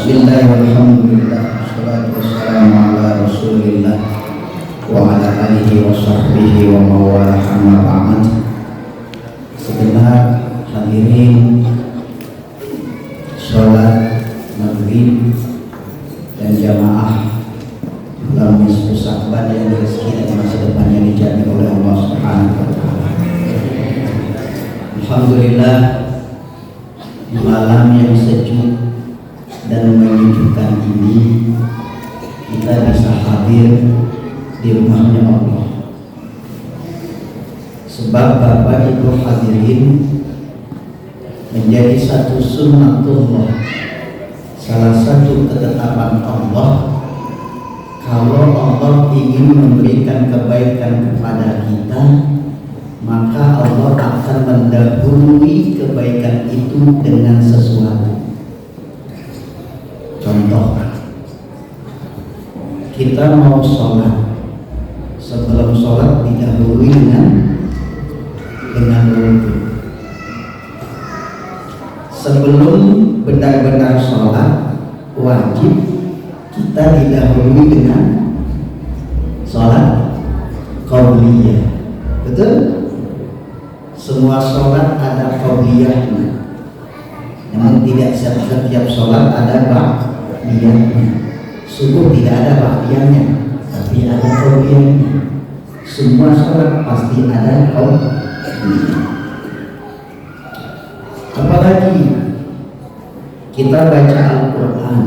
Bismillah walhamdulillah wassalatu wassalamu ala rasulillah wa ala alihi wa sahbihi wa mawalah amma ba'd. Segenap hadirin sholat maghrib dan jamaah dalam nisfu Sya'ban yang rezeki dan masa depannya dijamin oleh Allah Subhanahu wa taala. Alhamdulillah, malam yang sejuk dan menyejukkan ini kita bisa hadir di rumahnya Allah. Sebab Bapak Ibu hadirin menjadi satu sunnatullah, salah satu ketetapan Allah. Kalau Allah ingin memberikan kebaikan kepada kita, maka Allah akan mendahului kebaikan itu dengan sesuatu. Contoh, kita mau sholat, sebelum sholat didahului dengan wudhu. Sebelum benar-benar sholat wajib kita didahului dengan sholat qabliyah. Betul? Semua sholat ada qabliyahnya, namun tidak setiap sholat ada ba'diyahnya. Subuh tidak ada ba'diyahnya, tapi ada qabliyahnya. Semua sholat pasti ada qabliyah. Apalagi kita baca Al-Quran,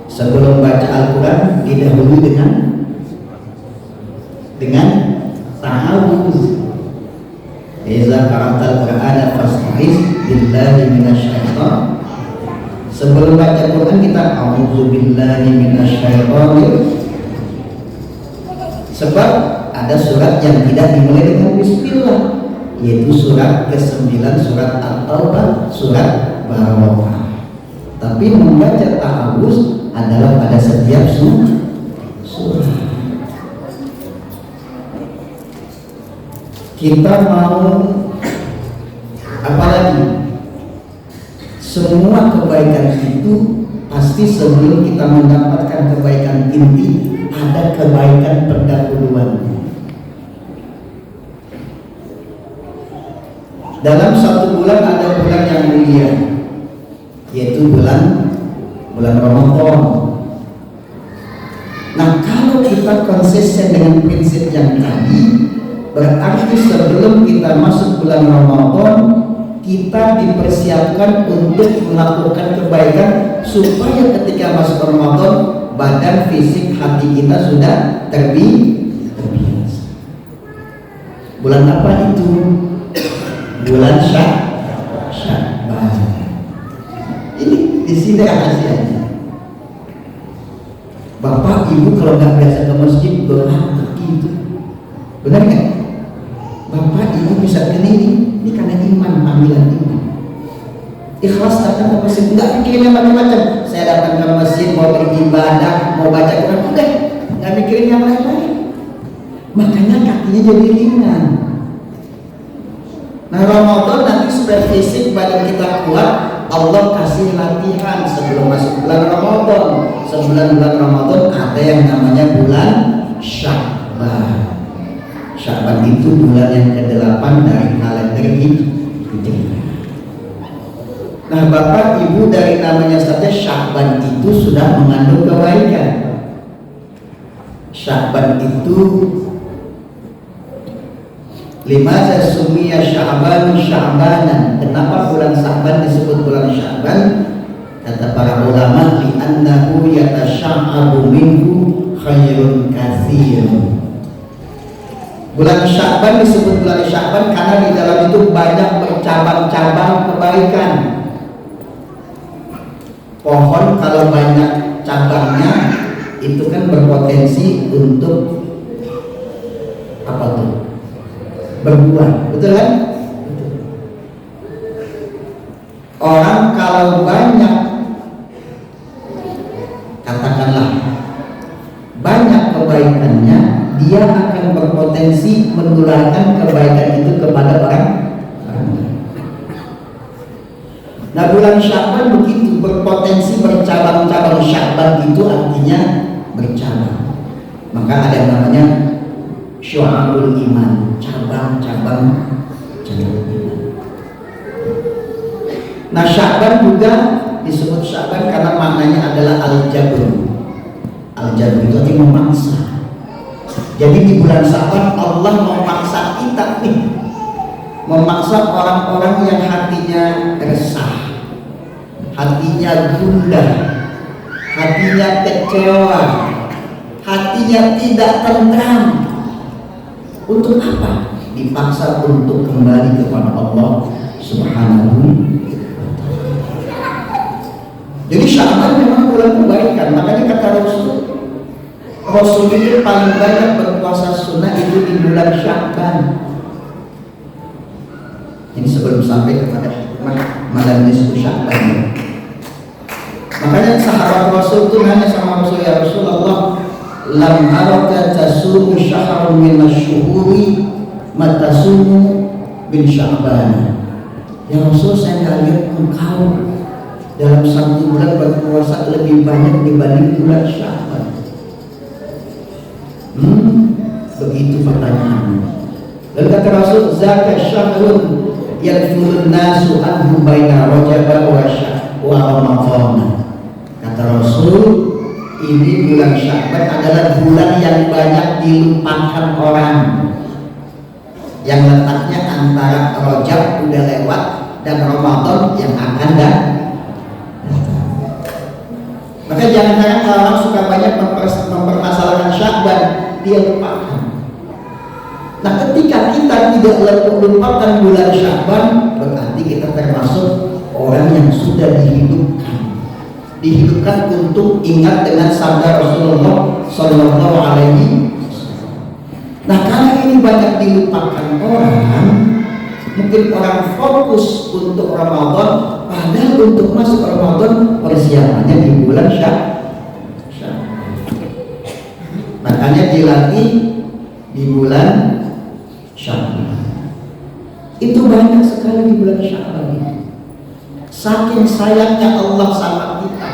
sebelum baca Al-Quran didahului dengan ta'awudz. Iza qara'tal Qur'ana fasta'iz billahi minasyaitonir. Sebelum baca Quran kita a'udzu billahi minasyaitonir. Sebab ada surat yang tidak dimulai dengan bismillah, yaitu surat ke-9 surat At-Taubah, surat Barokah. Tapi membaca ta'awudz adalah pada setiap surah. Kita mau apalagi? Semua kebaikan itu pasti sebelum kita mendapatkan kebaikan inti ada kebaikan pendahuluan. Dalam satu bulan ada bulan yang mulia, yaitu bulan Ramadan. Nah, kalau kita konsisten dengan prinsip yang tadi, berarti sebelum kita masuk bulan Ramadan kita dipersiapkan untuk melakukan kebaikan supaya ketika masuk Ramadan badan, fisik, hati kita sudah terbiasa. Bulan apa itu? Bulan Sya'ban. Ini di sini rahasianya. Bapak Ibu kalau nggak biasa ke masjid berat gitu, benar nggak? Bapak Ibu bisa ke ini karena iman, panggilan iman. Ikhlas datang ke masjid, nggak mikirin yang macam-macam. Saya datang ke masjid mau beribadah, mau baca Quran, udah nggak mikirin yang lain-lain. Makanya kakinya jadi ringan. Nah, Ramadan nanti supaya fisik badan kita kuat, Allah kasih latihan sebelum masuk bulan Ramadan. Sebulan bulan Ramadan ada yang namanya bulan Sya'ban. Sya'ban itu bulan yang ke-8 dari kalender Hijriah. Nah, Bapak Ibu dari namanya saja Sya'ban itu sudah mengandung kebaikan. Sya'ban itu limadza sumiya Sya'ban Sya'banan. Kenapa bulan Sya'ban disebut bulan Sya'ban? Kata para ulama, li'annahu yatasya'abu minhu khairun katsir. Bulan Sya'ban disebut bulan Sya'ban karena di dalam itu banyak bercabang-cabang kebaikan. Pohon kalau banyak cabangnya itu kan berpotensi untuk apa tuh? Berbuah, betul kan? Orang kalau banyak, katakanlah banyak kebaikannya, dia akan berpotensi menularkan kebaikan itu kepada orang lain. Nah bulan Sya'ban begitu, berpotensi bercabang-cabang. Sya'ban itu artinya bercabang. Maka ada yang namanya syu'abul iman, cabang-cabang iman. Nah Sya'ban juga disebut Sya'ban karena maknanya adalah al-jabr. Al-jabr itu artinya memaksa. Jadi di bulan Sya'ban Allah memaksa kita nih, memaksa orang-orang yang hatinya resah, hatinya gundah, hatinya kecewa, hatinya tidak tenang. Untuk apa? Dipaksa untuk kembali kepada Allah Subhanahu wa ta'ala. Jadi Sya'ban memang bulan kebaikan. Makanya kata Rasul itu paling banyak berpuasa sunnah itu di bulan Sya'ban. Ini sebelum sampai kepada hikmah malam nisfu Sya'ban. Makanya sahabat Rasul itu nanya sama Rasul, ya Rasulullah, lam araka tasumu syahrun min asyhuri matasumu bin Sya'ban. Ya Rasul, saya nggak lihat engkau dalam satu bulan berpuasa lebih banyak dibanding bulan Sya'ban. Begitu pertanyaannya. Lalu kata Rasul, zaka syahrun yadfulun nasu anhu baina Rajab wa Ramadan. Kata Rasul, ini bulan Sya'ban adalah bulan yang banyak dilupakan orang, yang letaknya antara Rajab udah lewat dan Ramadan yang akan datang. Maka jangan-jangan orang suka banyak mempermasalahkan Sya'ban, dia lupakan. Nah ketika kita tidak lupakan bulan Sya'ban, berarti kita termasuk orang yang sudah dihidupkan untuk ingat dengan sabda Rasulullah Sallallahu Alaihi Wasallam. Nah karena ini banyak dilupakan orang, mungkin orang fokus untuk Ramadan, padahal untuk masuk Ramadan persiapannya di bulan Sya'ban. Makanya dilatih di bulan Sya'ban. Itu banyak sekali di bulan Sya'ban. Saking sayangnya Allah sama kita,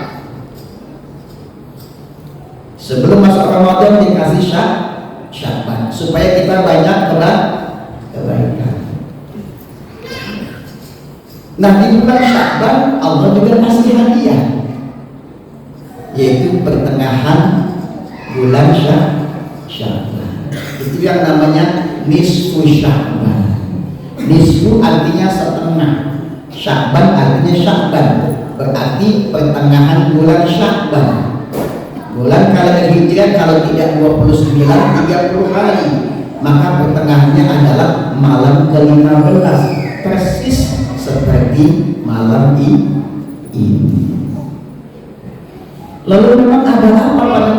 sebelum masuk Ramadan dikasih Sya'ban supaya kita banyak kebaikan. Nah di bulan Sya'ban Allah juga kasih hadiah, yaitu pertengahan bulan Sya'ban. Itu yang namanya nisfu Sya'ban. Nisfu artinya setengah, Sya'ban artinya Sya'ban, berarti pertengahan bulan Sya'ban. Bulan kalender Hijriah kalau tidak 29, 30 hari, maka pertengahannya adalah malam ke-15, persis seperti malam ini. Lalu memang ada apa pada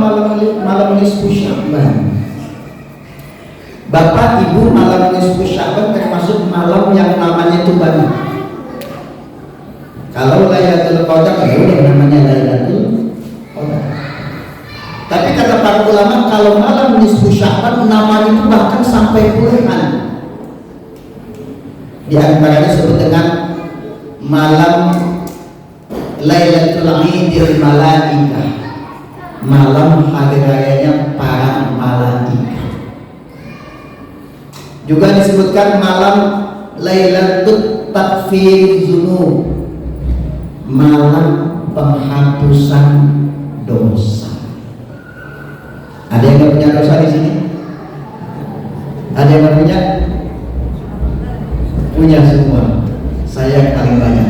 malam nisfu Sya'ban? Bapak Ibu, malam nisfu Sya'ban termasuk malam yang namanya itu banyak. Kalau Lailatul Qadar ya udah namanya Lailatul Qadar. Tapi kata para ulama, kalau malam nisfu Sya'ban namanya itu bahkan sampai puluhan. Di antaranya disebut dengan malam Lailatul Idil Malaikah, malam hari rayanya para malaikat. Juga disebutkan malam Lailatul Takfir Dzunub, malam penghapusan dosa. Ada yang nggak punya dosa di sini? Ada yang nggak punya? Punya semua. Saya paling banyak.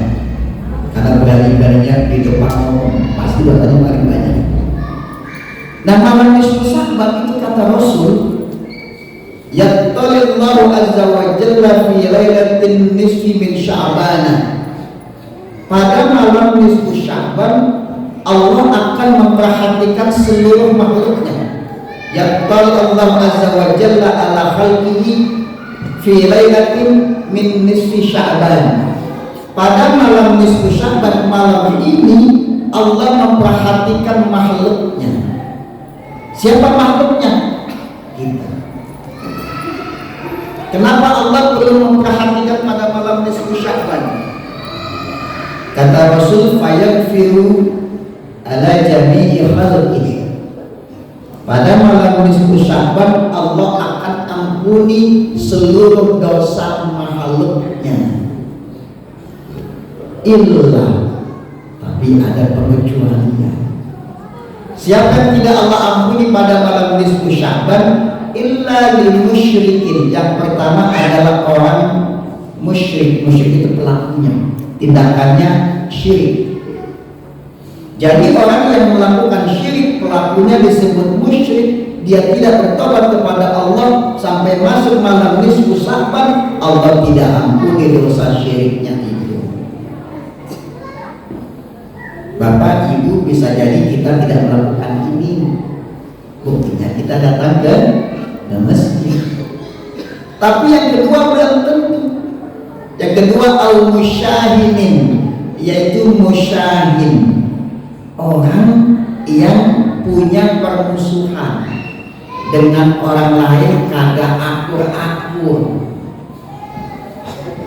Karena berani-beraninya di depan ngomong, pasti dosanya paling banyak. Nah malam nisfu Sya'ban itu kata Rasul, yattali'allahu azza wa jalla fi lailatin nisfi min Sya'ban. Pada malam nisfu Sya'ban Allah akan memperhatikan seluruh makhluknya. Yattali'allahu azza wa jalla ala khalqihi fi lailatin min nisfi Sya'ban. Pada malam nisfu Sya'ban, malam ini Allah memperhatikan makhluknya. Siapa makhluknya? Kita. Kenapa Allah perlu memperhatikan pada malam nisfu Sya'ban? Kata Rasul, fayaghfiru ala jami'i khalqihi. Pada malam nisfu Sya'ban Allah akan ampuni seluruh dosa makhluknya. Illa, tapi ada pengecualian. Siapa yang tidak Allah ampuni pada malam nisfu Sya'ban? Illa lil musyrikin. Yang pertama adalah orang musyrik. Musyrik itu pelakunya, tindakannya syirik. Jadi orang yang melakukan syirik, pelakunya disebut musyrik. Dia tidak bertobat kepada Allah sampai masuk malam nisfu Sya'ban, Allah tidak ampuni dosa syiriknya itu. Bapak Ibu, bisa jadi kita tidak melakukan ini, buktinya kita datang ke masjid. Tapi yang kedua belum tentu. Yang kedua al-musyahinin, yaitu musyahin, orang yang punya permusuhan dengan orang lain, kagak akur-akur.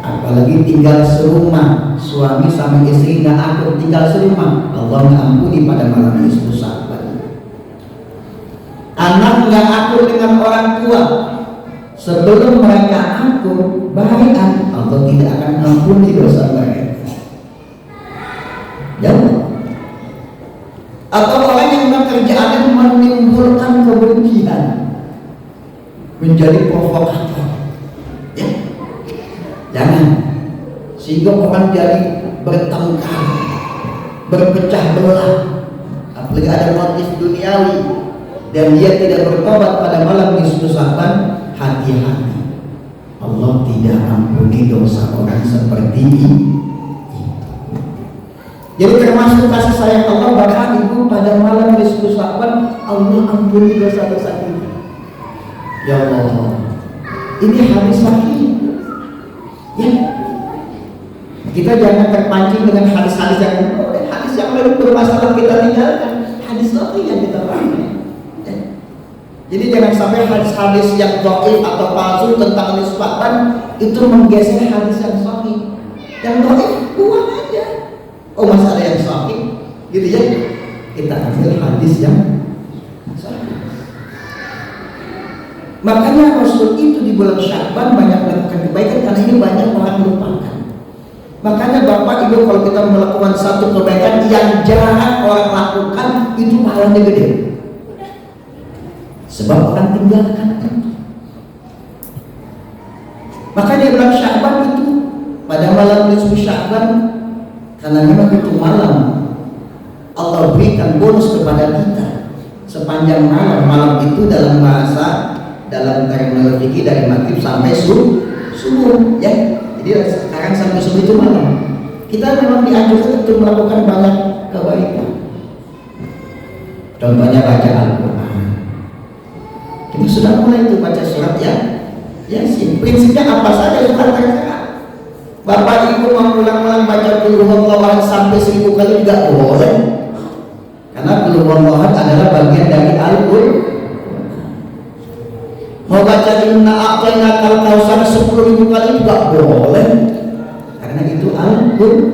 Apalagi tinggal serumah, suami sama istri nggak akur, tinggal serumah, Allah nggak ampuni pada malam nisfu Sya'ban. Anak nggak akur dengan orang tua, sebelum mereka akur baikan, Allah tidak akan ampuni dosa mereka. Jauh. Atau orang yang pekerjaannya menimbulkan kebencian, menjadi provokator, ya? Jangan, sehingga orang jadi bertengkar, berpecah belah, apalagi ada motif duniawi, dan dia tidak bertobat pada malam nisfu Sya'ban. Hati-hati, Allah tidak ampuni dosa orang seperti ini. Jadi termasuk kasih sayang Allah, Bapak Ibu, pada malam nisfu Sya'ban Allah ampuni dosa-dosa kita. Ya Allah, ini hadis sahih. Ya, kita jangan terpancing dengan hadis-hadis yang lalu bermasalah kita tinggalkan. Hadis sahih yang kita pakai. Ya. Jadi jangan sampai hadis-hadis yang dhaif atau palsu tentang nisfu Sya'ban itu menggeser hadis yang sahih. Yang dhaif buang aja. Oh, masih ada yang sahih, gitu ya. Kita ambil hadis yang sahih. Makanya Rasul itu di bulan Sya'ban banyak melakukan kebaikan, karena ini banyak orang melupakan. Makanya Bapak Ibu, kalau kita melakukan satu kebaikan yang jarang orang lakukan, itu pahalanya gede. Sebab orang tinggalkan itu. Makanya di bulan Sya'ban itu, pada malam nisfu Sya'ban, karena memang itu malam, Allah berikan bonus kepada kita sepanjang malam. Malam itu dalam bahasa, dalam terminologi dari maghrib sampai subuh, ya. Jadi sekarang sampai subuh itu malam. Kita memang dianjurkan untuk melakukan banyak kebaikan. Contohnya baca Al-Quran. Kita sudah mulai itu baca surat Yasin. Prinsipnya apa saja sudah terserah. Bapak Ibu mau ulang-ulang baca Qul Huwallahu sampai 1000 kali juga boleh. Karena Qul Huwallahu adalah bagian dari Al-Qur'an. Mau baca Inna A'tainakal Kautsar 10.000 kali juga boleh. Karena itu Al-Qur'an.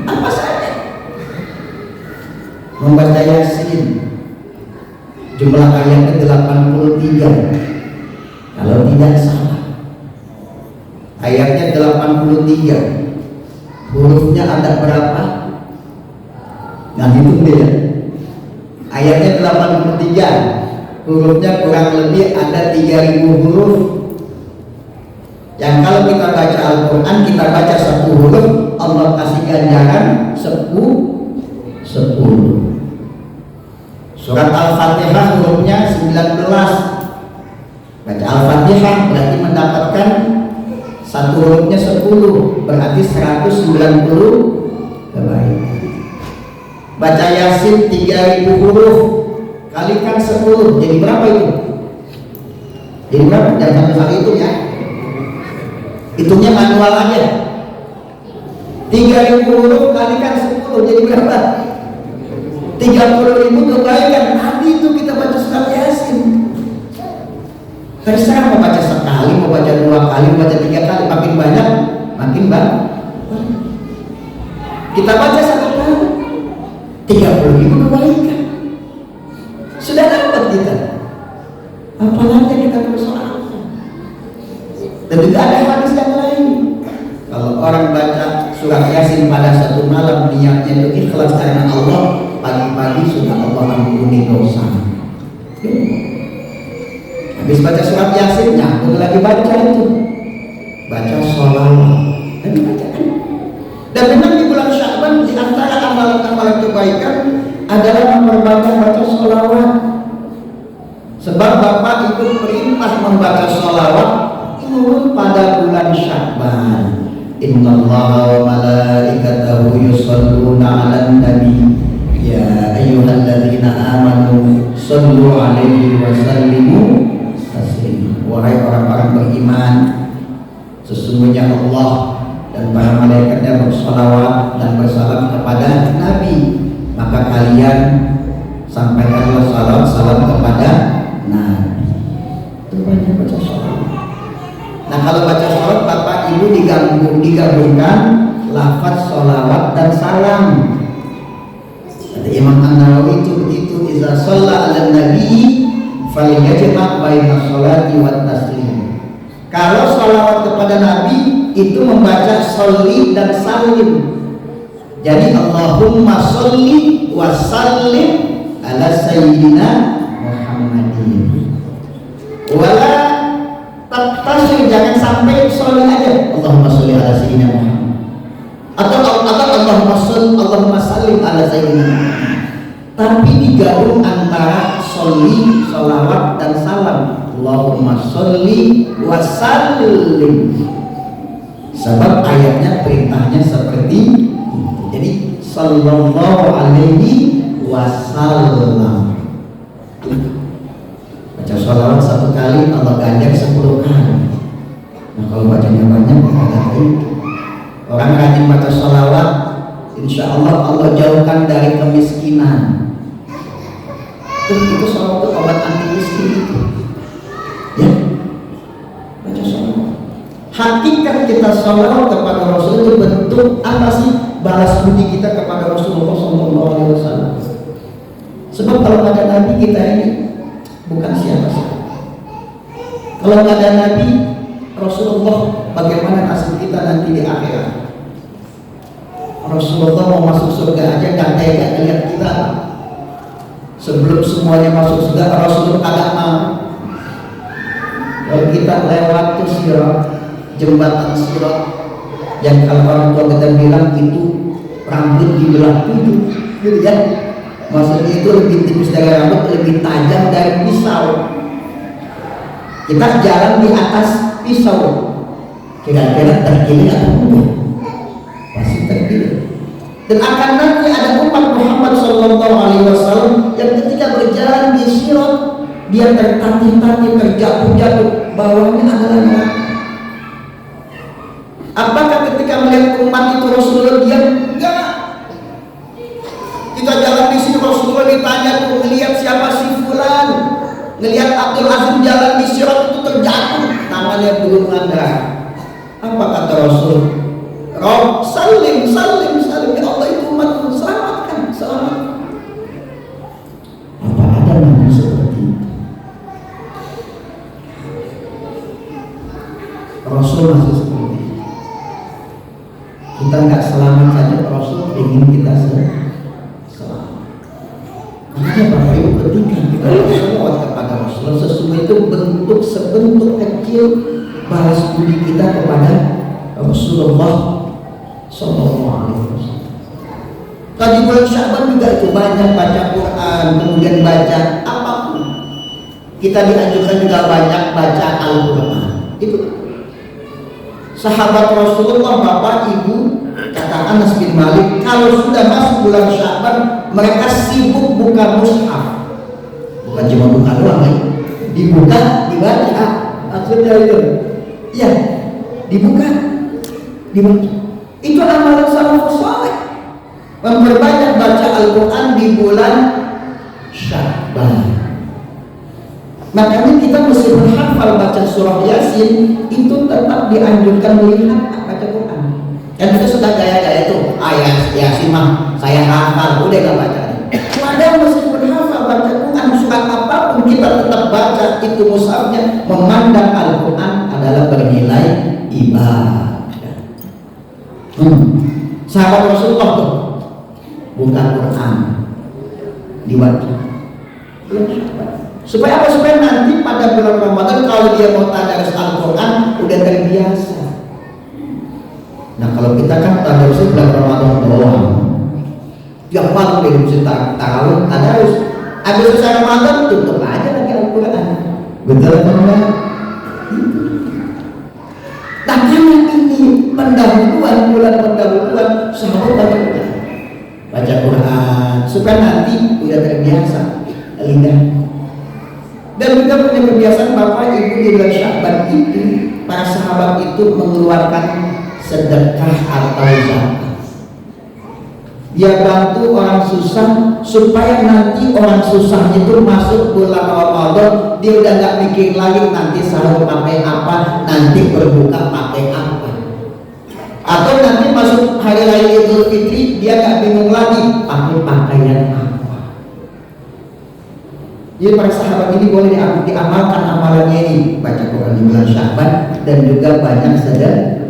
Apa saja. Membaca Yasin, jumlah ayatnya 83. Kalau tidak salah, ayatnya 83, hurufnya ada berapa? Nggak hitung deh ya. Ayatnya 83, hurufnya kurang lebih ada 3000 huruf. Yang kalau kita baca Al-Quran, kita baca satu huruf, Allah kasih ganjaran 10. Surat Al-Fatihah hurufnya 19. Baca Al-Fatihah berarti mendapatkan satu hurufnya 10, berarti 190 kebaikan. Baca Yasin 3000 huruf, kalikan 10, jadi berapa itu? Jadi berapa? Jangan sampai itu ya. Hitungnya manual aja. 3000 huruf kalikan 10, jadi berapa? 30.000 kebaikan. Tadi itu kita baca surat Yasin. Terserah mau baca sekali, mau baca 2 kali, mau baca 3 kali, makin banyak, makin banyak. Kita baca 1 kali 30.000 kebaikan. Sudah dapat kita. Apalagi kita persoalkan. Dan juga ada hadis yang lain. Kalau orang baca surat Yasin pada 1 malam, niatnya itu ikhlas karena Allah, pagi-pagi sudah Allah ampuni dosa. Habis baca surat Yasin, nyambung lagi baca itu, baca sholawat. Dan dibacakan. Dan memang di bulan Sya'ban di antara amalan-amalan kebaikan adalah memperbanyak baca sholawat. Sebab Bapak itu perintah membaca sholawat turun pada bulan Sya'ban. Innallaha wa malaikatahu yusholluna 'alan nabi ya ayyuhalladzina amanu shallu 'alaihi wa sallimu taslima. Wahai orang-orang beriman, sesungguhnya Allah dan para malaikatnya bersalawat dan bersalam kepada Nabi, maka kalian sampaikanlah salam kepada Nabi. Itu banyak baca sholawat. Nah, kalau baca sholawat Bapak Ibu digabungkan lafaz sholawat dan salam. Kata Imam An-Nawawi itu begitu, iza shalla 'alan nabi falyajma' baina sholati wat taslim. Kalau sholawat kepada Nabi itu membaca sholli dan salim. Jadi Allahumma sholli wa sallim ala sayyidina Muhammadin. Wala tatasir, jangan sampai sholli aja, Allahumma sholli ala sayyidina Muhammad, atau Allahumma sallim ala sayyidina Muhammad. Tapi digabung antara sholli, sholawat dan salam. Allahumma sholli wa sallim. Sebab ayatnya perintahnya seperti itu. Jadi sallallahu alaihi wasallam. Baca sholawat 1 kali Allah ganjar 10 kali. Nah, kalau bacanya banyak ada itu. Orang rajin baca sholawat, insya Allah jauhkan dari kemiskinan. Itu sholawat itu obat anti miskin itu. Ya, baca sholawat. Hakikat kita sholawat kepada Rasul itu bentuk apa sih? Balas budi kita kepada Rasulullah SAW. Sebab kalau ada Nabi kita ini bukan siapa-siapa. Kalau nggak ada Nabi Rasulullah, bagaimana nasib kita nanti di akhirat? Rasulullah mau masuk surga aja nggak tega lihat kita. Sebelum semuanya masuk surga, Rasulullah agak mau. Kalau kita lewat tuh sirat, jembatan sirat, yang kalau orang tua kita bilang itu rambut dibelah 7, gitu kan? Maksudnya itu lebih tipis dari rambut, lebih tajam dari pisau. Kita jalan di atas pisau, kira-kira terkini atau enggak? Pasti terkini. Dan akan nanti ada umat Muhammad SAW yang ketika berjalan di sirat, dia tertatih-tatih, terjatuh-jatuh, bawahnya adalah neraka. Apakah ketika melihat umat itu Rasulullah diam? Enggak. Kita jalan di sini, Rasulullah ditanya tuh, ngelihat siapa si fulan, ngelihat Abdul Aziz jalan di sirat itu terjatuh, tangannya belum ada. Apa kata Rasul? Rob salim, salim, salim, ya Allah itu umatmu, selamatkan, selamatkan. Apa ada nabi seperti itu? Rasul masih seperti itu. Kita nggak selamat saja, Rasul ingin kita selamat. Makanya Bapak Ibu, ketika kita bersolawat kepada Rasulullah, sesungguhnya itu sebentuk kecil balas budi kita kepada Rasulullah Sallallahu Alaihi Wasallam. Tadi bulan Sya'ban juga itu banyak baca Quran, kemudian baca apapun. Kita dianjurkan juga banyak baca Al-Quran. Itu sahabat Rasulullah, Bapak Ibu, kata Anas bin Malik, kalau sudah masuk bulan Sya'ban, mereka sibuk buka mushaf. Bukan cuma buka doang, ya. Dibuka, dibaca. Maksudnya itu, ya, dibuka, dibaca. Itu amalan salafus saleh. Memperbanyak baca Al-Quran di bulan Sya'ban. Makanya kita mesti menghafal baca surah Yasin, itu tetap dianjurkan melihat baca Quran. Dan kita sudah gaya-gaya itu ayat saya hafal, udah nggak baca. Padahal meskipun hafal baca Quran surat apapun kita tetap baca, itu mushafnya, memandang Al-Quran adalah bernilai ibadah. Sahabat Rasulullah tuh buka Quran dibaca. Supaya apa? Supaya nanti pada bulan Ramadan kalau dia mau tadarus Al-Quran udah terbiasa. Nah kalau kita kan tadarus bulan Ramadan doang, yang malam dia mesti tarawih tadarus. Habis selesai Ramadan tutup aja lagi Al-Quran. Betul kan? Nah karena ini pendahuluan, bulan pendahuluan, sahabat baca Quran supaya nanti udah terbiasa lidah. Dan juga punya kebiasaan Bapak Ibu di bulan Sya'ban itu, para sahabat itu mengeluarkan sedekah atau zakat. Dia bantu orang susah supaya nanti orang susah itu masuk bulan Ramadan dia udah gak mikir lagi nanti sahur pakai apa, nanti berbuka pakai apa, atau nanti masuk hari raya Idul Fitri dia gak bingung lagi pakai pakaian apa. Jadi para sahabat ini boleh diamalkan amalannya ini, baca Quran di bulan Sya'ban dan juga banyak sedekah.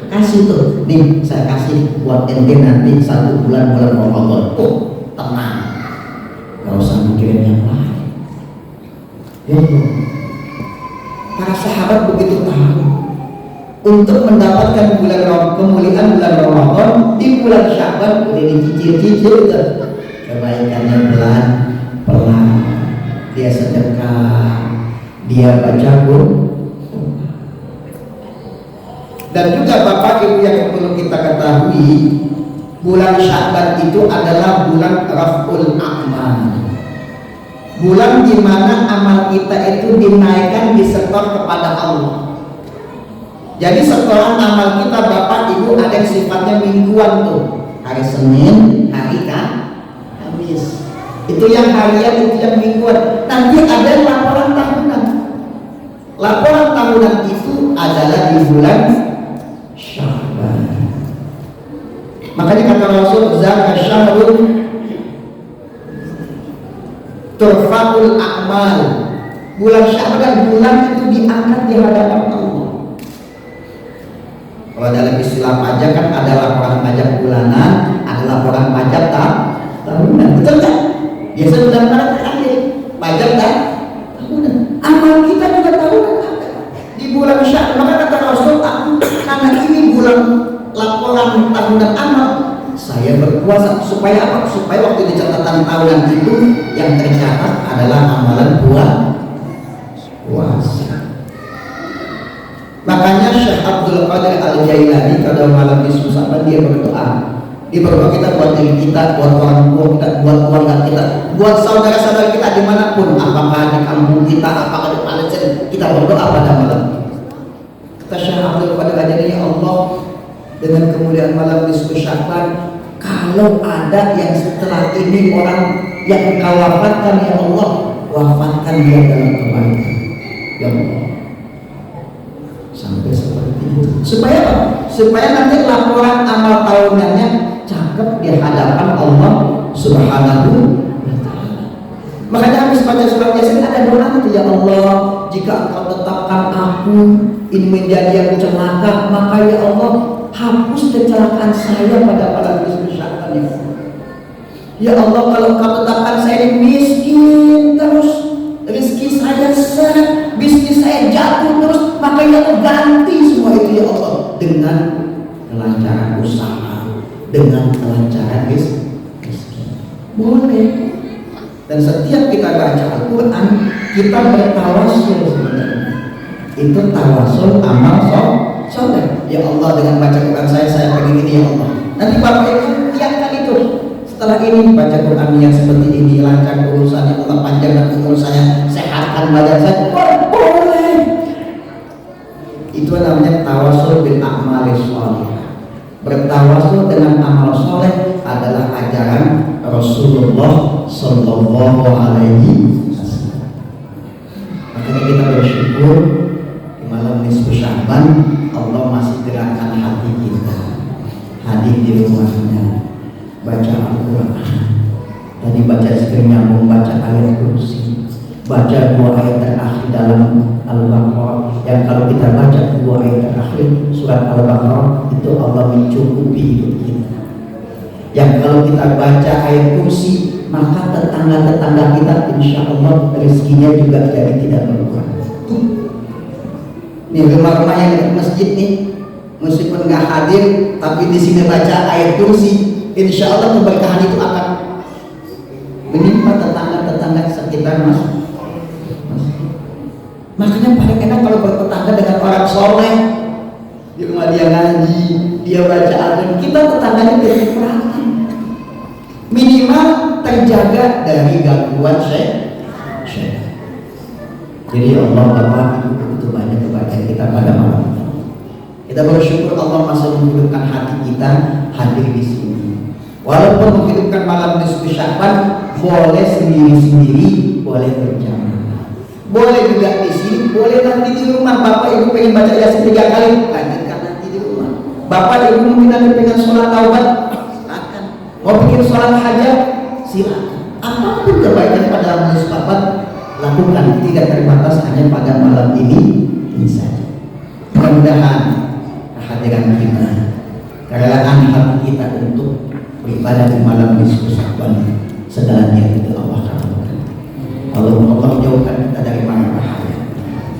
Kasih tuh, nih saya kasih buat ente nanti 1 bulan Ramadan. Oh tenang, gak usah mikirin yang lain. Para sahabat begitu tahu untuk mendapatkan kemuliaan bulan Ramadan di bulan Sya'ban udah dicicil-cicil tuh kebaikannya pelan. Dia sedekah, dia baca Quran. Dan juga Bapak Ibu yang perlu kita ketahui, bulan Sya'ban itu adalah bulan Raf'ul A'mal, bulan di mana amal kita itu dinaikkan, disetor kepada Allah. Jadi setoran amal kita Bapak Ibu ada yang sifatnya mingguan tuh, hari Senin, hari Kamis. Itu yang harian, itu yang mingguan. Nanti ada laporan tahunan. Laporan tahunan itu adalah di bulan Sya'ban. Makanya kata Rasul, zaka syahrun turfa'ul a'mal. Bulan Sya'ban, bulan itu diangkat di hadapan Allah. Kalau dalam istilah pajak kan ada laporan pajak bulanan, ada laporan pajak tahunan. Betul kan? Biasa bulan Maret terakhir pajak tahunan. Amal kita juga tahunan ada di bulan Sya'ban. Maka kata Rasul, karena ini bulan laporan tahunan amal, saya berpuasa supaya apa? Supaya waktu di catatan tahunan itu yang tercatat adalah amalan puasa. Makanya Syekh Abdul Qadir Al-Jailani pada malam Nisfu Sya'ban dia berdoa. Dia berdoa kita buat diri kita, buat orang tua kita, buat keluarga kita, buat saudara-saudara kita dimanapun, apakah di kampung kita, apakah di Palestina, kita berdoa pada malam. Kata Syekh Abdul Qadir Al-Jailani, ya Allah, dengan kemuliaan malam Nisfu Sya'ban, kalau ada yang setelah ini orang yang Engkau wafatkan, ya Allah, wafatkan dia dalam kebaikan, ya Allah. Sampai seperti itu. Supaya apa? Supaya nanti laporan amal tahunannya cakep di hadapan Allah Subhanahu wa ta'ala. Makanya habis baca surat Yasin ada doa itu, ya Allah, jika Engkau tetapkan aku ini menjadi yang celaka, maka ya Allah hapus kecelakaan saya pada malam Nisfu Sya'ban ini. Ya Allah, kalau Engkau tetapkan saya ini miskin terus, rezeki saya seret, bisnis saya jatuh terus, maka ya Allah ganti semua itu ya Allah dengan kelancaran usaha, dengan kelancaran rezeki. Boleh. Dan setiap kita baca Al-Quran, kita bertawasul sebenarnya. Itu tawasul amal soleh. Ya Allah, dengan baca Quran saya begini ya Allah. Nanti Bapak Ibu lihatkan itu. Setelah ini baca Quran yang seperti ini, lancar urusannya, Allah panjangkan urusannya, sehatkan badan saya. Boleh. Itu namanya tawasul bil a'mali sholih. Bertawasul dengan amal soleh adalah ajaran Rasulullah Sallallahu Alaihi Wasallam. Makanya kita bersyukur di malam Nisfu Sya'ban Allah masih gerakkan hati kita, hadir di rumahnya. baca Al-Quran. Tadi baca sekali nyambung, baca ayat kursi, baca 2 ayat terakhir dalam Al-Baqarah. Yang kalau kita baca 2 ayat terakhir surat Al-Baqarah itu Allah mencukupi hidup kita. Yang kalau kita baca ayat kursi, maka tetangga-tetangga kita insya Allah rezekinya juga jadi tidak berkurang. Nih rumah-rumah yang dekat masjid nih, meskipun nggak hadir, tapi di sini baca ayat kursi, insya Allah keberkahan itu akan menimpa tetangga-tetangga sekitar mas. Makanya paling enak kalau bertetangga dengan orang soleh, di rumah dia ngaji, dia baca Al-Quran, kita tetangganya jadi perhatian. Minimal terjaga dari gangguan syaitan. Jadi Allah Bapak Ibu begitu banyak kebaikan kita pada malam ini. Kita bersyukur Allah masih menghidupkan hati kita hadir di sini. Walaupun menghidupkan malam nisfu Sya'ban, boleh sendiri-sendiri, boleh berjamaah. Boleh juga di sini, boleh nanti di rumah. Bapak Ibu pengen baca Yasin 3 kali, lanjutkan nanti di rumah. Bapak Ibu mungkin nanti pengen sholat taubat, silakan. Mau bikin sholat hajat, silakan. Apapun kebaikan pada malam nisfu Sya'ban, lakukan, tidak terbatas hanya pada malam ini saja. Mudah-mudahan kehadiran kita, kerelaan hati kita untuk beribadah di malam nisfu Sya'ban, segalanya itu Allah kabulkan. Allah jauhkan kita dari mara bahaya.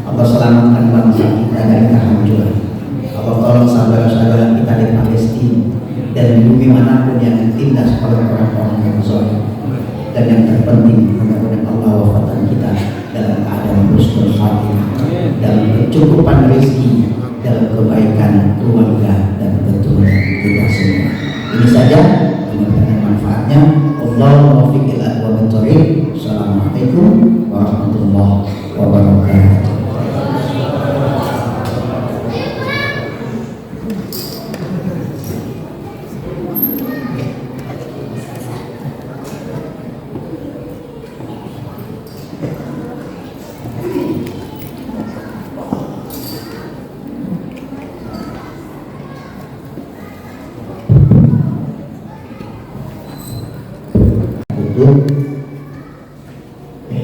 Allah selamatkan bangsa kita dari kehancuran. Allah tolong saudara-saudara kita di Palestina dan di bumi manapun yang ditindas oleh orang-orang yang zalim. Dan yang terpenting, mudah-mudahan Allah wafatkan kita dalam keadaan husnul khatimah, dalam kecukupan rezeki, dalam kebaikan keluarga dan keturunan kita semua. Ini saja, mudah-mudahan manfaatnya. Allahu muwaffiq ila aqwamit thoriq. Assalamualaikum warahmatullahi wabarakatuh.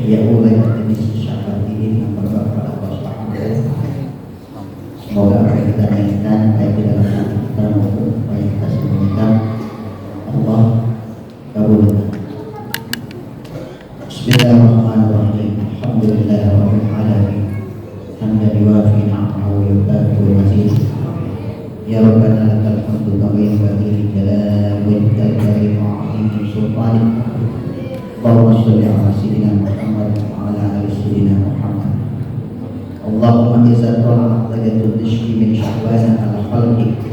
Ya mulai dari Sya'ban ini yang berbahagia Allah Subhanahu wa taala. Semoga apa yang kita inginkan baik di dalam hati kita maupun apa yang kita sembunyikan Allah kabulkan. Bismillahirrahmanirrahim. Alhamdulillahirabbil alamin. Hamdan yuwafi ni'amahu wa yukafi'u mazidah. Ya Rabbana lakal hamdu kama yanbaghi li jalali wajhikal karim wa 'azimi sultanik. Allahumma sholli ala sayyidina Muhammad wa ala ali sayyidina Muhammad. Allahumma izza ta'ala lagatul tishki min Sya'ban ala khalqik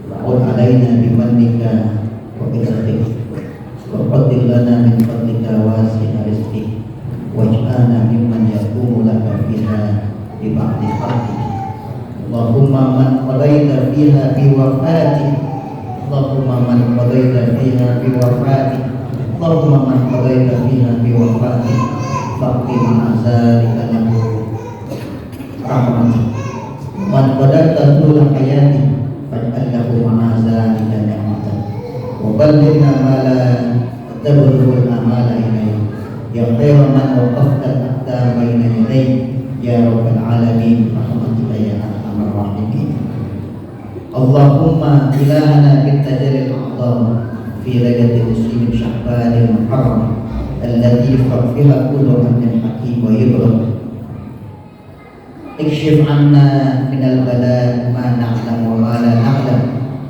wa qul alaina bimannika wa bi'adlik wa qaddil lana min fadlika wasi'a rizqik waj'alna mimman yaqumu laka fiha bi ba'di khalqik. Allahumma man qadaita fiha bi wafatik, Allahumma man qadaita fiha bi wafatik, Allahumma man qadaita fiha bi wafatik faqdi ma'azalika lahu rahmatik, man qadaita tula hayati faj'al lahu ma'azalika ni'matak wa ballighna ma la tablughu al-amala ilayhi ya khairan man waqafta al-aqdam baina yadayhi ya rabbal alamin rahmatika ya arhamar rahimin. Allahumma ilahana bitajallil a'zam في ليلة مسلم شعبان المحرم التي فيها كل أمر حكيم ويبرم. اكشف عنا من البلاء ما نعلم وما لا نعلم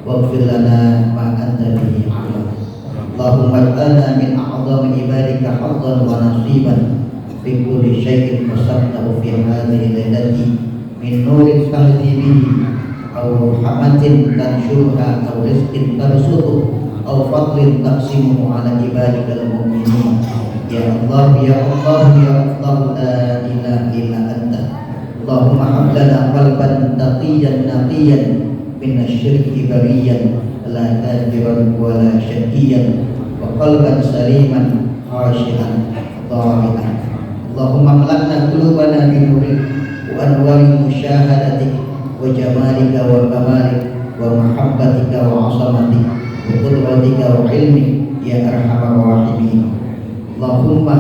واغفر لنا ما أنت به أعلم. اللهم اجعلنا من أعظم عبادك حظا ونصيبا في كل شيء قسمته في هذه الليلة من نور تهدي به أو رحمة تنشرها أو رزق تبسطه أو فضل تقسمه على عبادك المؤمنين. يا الله يا الله يا الله لا إله إلا أنت. اللهم هب لنا قلبا تقيا نقيا من الشرك بريا لا كافرا ولا شقيا وقلبا سليما خاشعا ضارعا. اللهم املأنا قلوبنا بنورك وأنوار مشاهدتك وجمالك وكمالك ومحبتك وعظمتك وقدرتك qudratika wa ilmi ya arhamar rahimin. Allahumma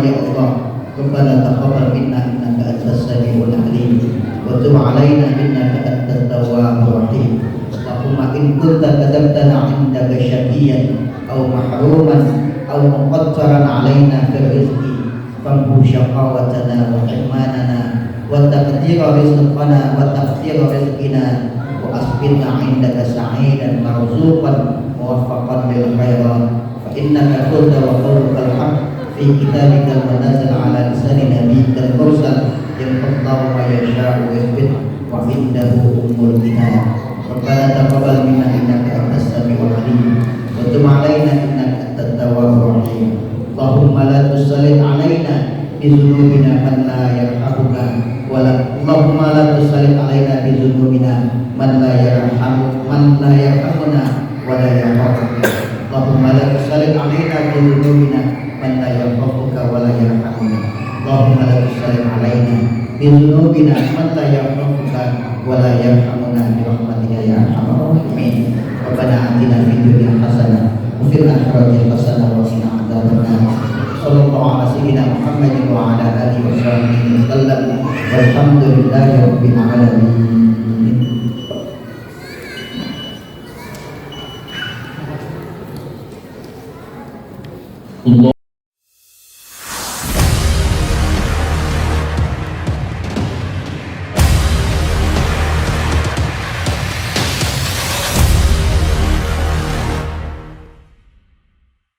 ya Allah, Rabbana taqabbal minna innaka antas samiul alim wa tub alaina innaka antat tawwabur rahim. Allahumma in kunta katabtana 'indaka syaqiyan aw mahruman aw muqaddaran alaina fil rizqi famhu syaqawatana wa hirmanana wa taqdira rizqana wa taqdira rizqina wa asbitna 'indaka sa'idan marzuqan muwaffaqan lil khairat fa innaka qulta wa qawlukal haqq fi kitabikal munazal ala lisani nabiyyikal mursal yamhullahu ma yasha'u wa yuthbit wa indahu ummul kitab. Rabbana taqabbal minna innaka antas samiul alim wa tub alaina innaka antat tawwabur rahim. Allahumma la tusallit alaina bi dzunubina man la yarhamuka wa la Allahumma la tusallit alaina bi dzunubina man la yarhamuna wa la yarhamuka. Allahumma la tusallit alaina bi dzunubina man la yarhamuka wa la yarhamuna. Allahumma la tusallit alaina bi dzunubina man la yarhamuka wa la yarhamuna bi rahmatika ya arhamar rahimin. Rabbana atina fid dunya hasanah wa fil akhirati hasanah wa qina adzabannar. Sallallahu ala sayyidina Muhammadin wa ala alihi wa sahbihi wasallam. Walhamdulillahi rabbil alamin.